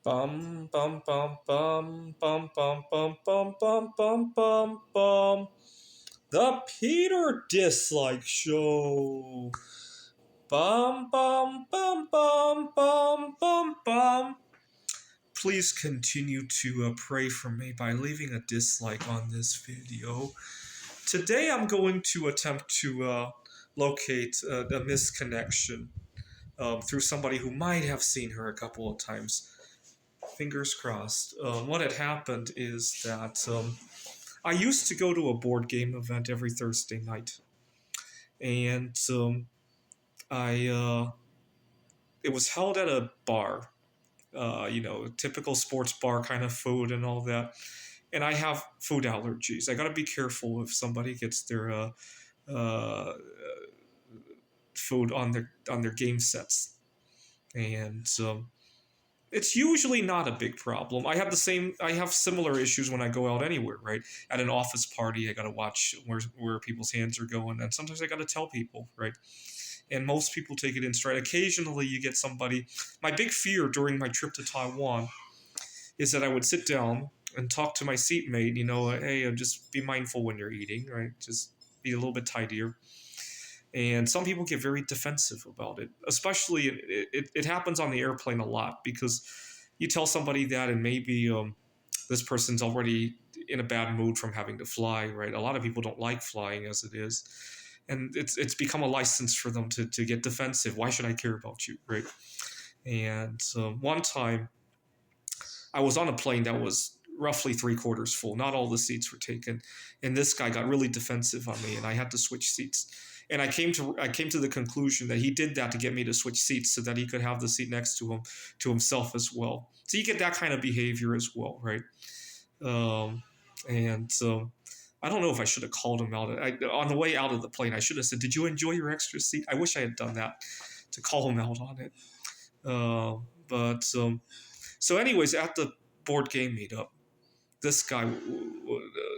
Bum bum bum bum bum bum bum bum bum bum bum bum. The Peter Dislike Show. Bum bum bum bum bum bum bum. Please continue to pray for me by leaving a dislike on this video. Today I'm going to attempt to locate a misconnection through somebody who might have seen her a couple of times. Fingers crossed. What had happened is that I used to go to a board game event every Thursday night, and I it was held at a bar, typical sports bar kind of food and all that. And I have food allergies. I got to be careful if somebody gets their uh, food on their game sets, and it's usually not a big problem. I have similar issues when I go out anywhere, right? At an office party, I got to watch where people's hands are going, and sometimes I got to tell people, right? And most people take it in stride. Occasionally, you get somebody. My big fear during my trip to Taiwan is that I would sit down and talk to my seatmate, hey, just be mindful when you're eating, right? Just be a little bit tidier. And some people get very defensive about it, especially it happens on the airplane a lot because you tell somebody that and maybe this person's already in a bad mood from having to fly, right? A lot of people don't like flying as it is. And it's become a license for them to get defensive. Why should I care about you, right? And one time I was on a plane that was roughly three-quarters full. Not all the seats were taken, and this guy got really defensive on me, and I had to switch seats. And I came to the conclusion that he did that to get me to switch seats so that he could have the seat next to him to himself as well. So you get that kind of behavior as well, right? And I don't know if I should have called him out. On the way out of the plane, I should have said, "Did you enjoy your extra seat?" I wish I had done that to call him out on it. But so, anyways, at the board game meetup, this guy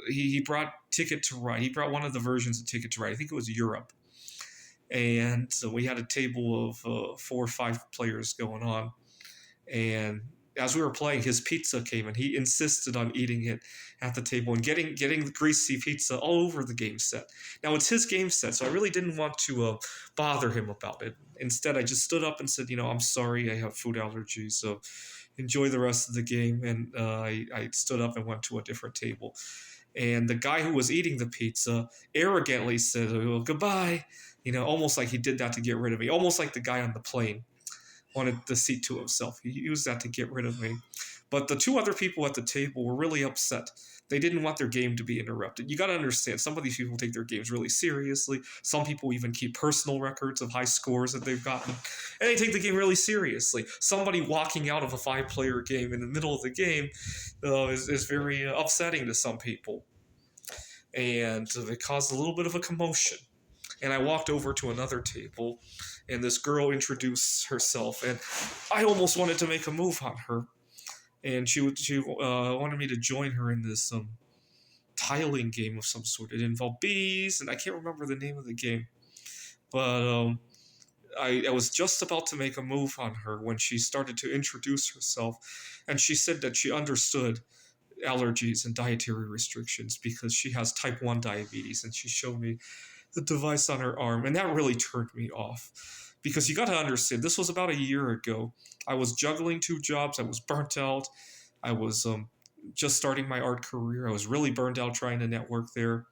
he brought Ticket to Ride. He brought one of the versions of Ticket to Ride. I think it was Europe, and so we had a table of 4 or 5 players going on, and as we were playing, his pizza came and he insisted on eating it at the table and getting the greasy pizza all over the game set. Now it's his game set, so I really didn't want to bother him about it. Instead, I just stood up and said, I'm sorry, I have food allergies, so enjoy the rest of the game. And I stood up and went to a different table. And the guy who was eating the pizza arrogantly said, "Oh, goodbye," almost like he did that to get rid of me, almost like the guy on the plane wanted the seat to himself. He used that to get rid of me. But the 2 other people at the table were really upset. They didn't want their game to be interrupted. You got to understand, some of these people take their games really seriously. Some people even keep personal records of high scores that they've gotten. And they take the game really seriously. Somebody walking out of a 5-player game in the middle of the game is very upsetting to some people. And it caused a little bit of a commotion. And I walked over to another table, and this girl introduced herself, and I almost wanted to make a move on her. And she wanted me to join her in this tiling game of some sort. It involved bees, and I can't remember the name of the game. But I was just about to make a move on her when she started to introduce herself, and she said that she understood allergies and dietary restrictions because she has type 1 diabetes, and she showed me the device on her arm, and that really turned me off. Because you got to understand, this was about a year ago. I was juggling 2 jobs. I was burnt out. I was just starting my art career. I was really burned out trying to network there.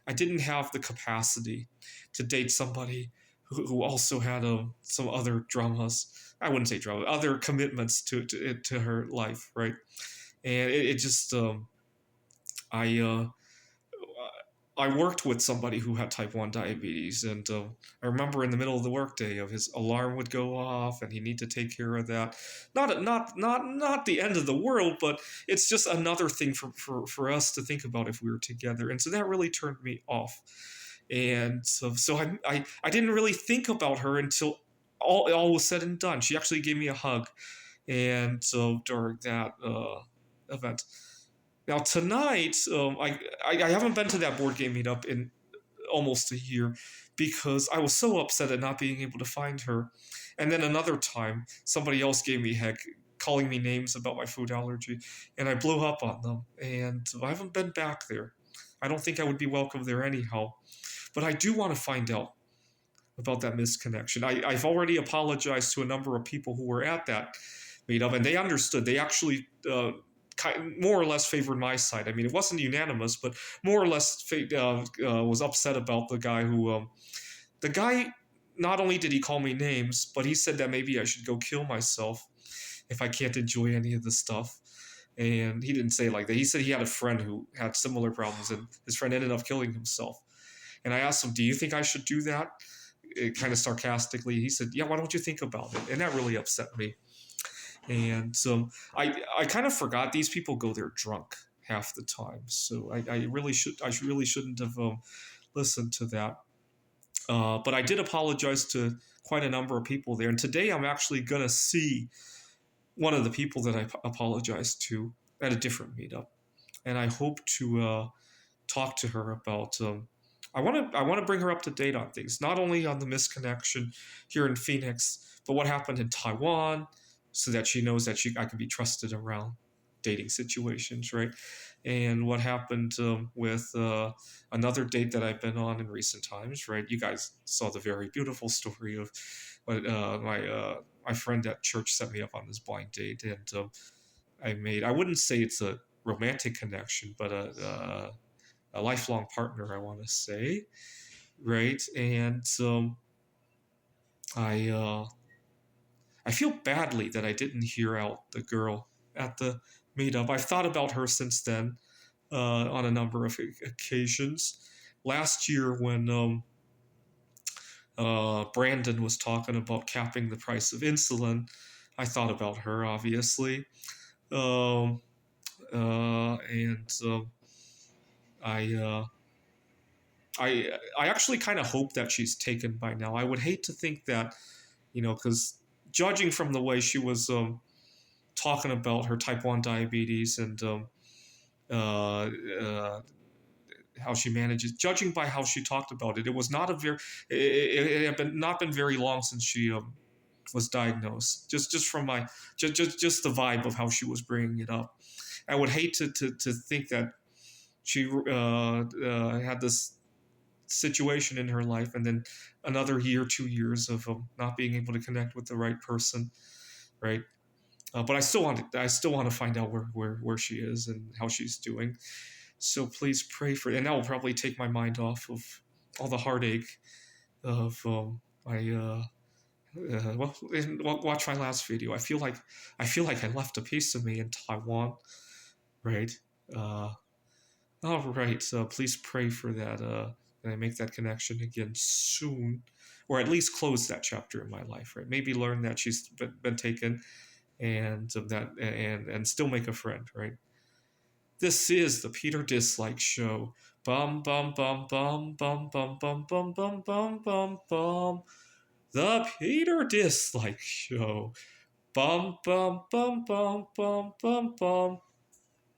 I didn't have the capacity to date somebody who also had some other dramas. I wouldn't say drama, other commitments to her life, right? And it just I I worked with somebody who had type 1 diabetes, and I remember in the middle of the workday of his alarm would go off, and he'd need to take care of that. Not the end of the world, but it's just another thing for us to think about if we were together. And so that really turned me off. And so I didn't really think about her until all was said and done. She actually gave me a hug, and so during that event. Now tonight, I haven't been to that board game meetup in almost a year because I was so upset at not being able to find her. And then another time, somebody else gave me heck calling me names about my food allergy, and I blew up on them. And I haven't been back there. I don't think I would be welcome there anyhow. But I do want to find out about that misconnection. I've already apologized to a number of people who were at that meetup, and they understood. They actually more or less favored my side. I mean, it wasn't unanimous, but more or less was upset about the guy who, the guy, not only did he call me names, but he said that maybe I should go kill myself if I can't enjoy any of the stuff. And he didn't say it like that. He said he had a friend who had similar problems, and his friend ended up killing himself. And I asked him, "Do you think I should do that?" Kind of sarcastically. He said, "Yeah, why don't you think about it?" And that really upset me. And I kind of forgot these people go there drunk half the time. So I really shouldn't have listened to that. But I did apologize to quite a number of people there. And today I'm actually gonna see one of the people that I apologized to at a different meetup, and I hope to talk to her about. I want to bring her up to date on things, not only on the misconnection here in Phoenix, but what happened in Taiwan, so that she knows that I can be trusted around dating situations, right? And what happened with another date that I've been on in recent times, right? You guys saw the very beautiful story of what my friend at church set me up on this blind date, and I wouldn't say it's a romantic connection, but a lifelong partner, I want to say, right? And I feel badly that I didn't hear out the girl at the meetup. I've thought about her since then on a number of occasions. Last year, when Brandon was talking about capping the price of insulin, I thought about her, obviously. Um, and I, uh, I actually kind of hope that she's taken by now. I would hate to think that, because judging from the way she was talking about her type 1 diabetes and uh, uh, how she manages, judging by how she talked about it, it was not a very, it had not been very long since she was diagnosed. Just from just the vibe of how she was bringing it up. I would hate to think that she had this situation in her life, and then another year, 2 years of not being able to connect with the right person, right? But I still want to find out where she is and how she's doing. So please pray for, and that will probably take my mind off of all the heartache of my. Watch my last video. I feel like I left a piece of me in Taiwan, right? Uh, all right. So please pray for that. And I make that connection again soon, or at least close that chapter in my life, right? Maybe learn that she's been taken, and and still make a friend, right? This is the Peter Dislike Show. Bum bum bum bum bum bum bum bum bum bum bum bum. The Peter Dislike Show. Bum bum bum bum bum bum bum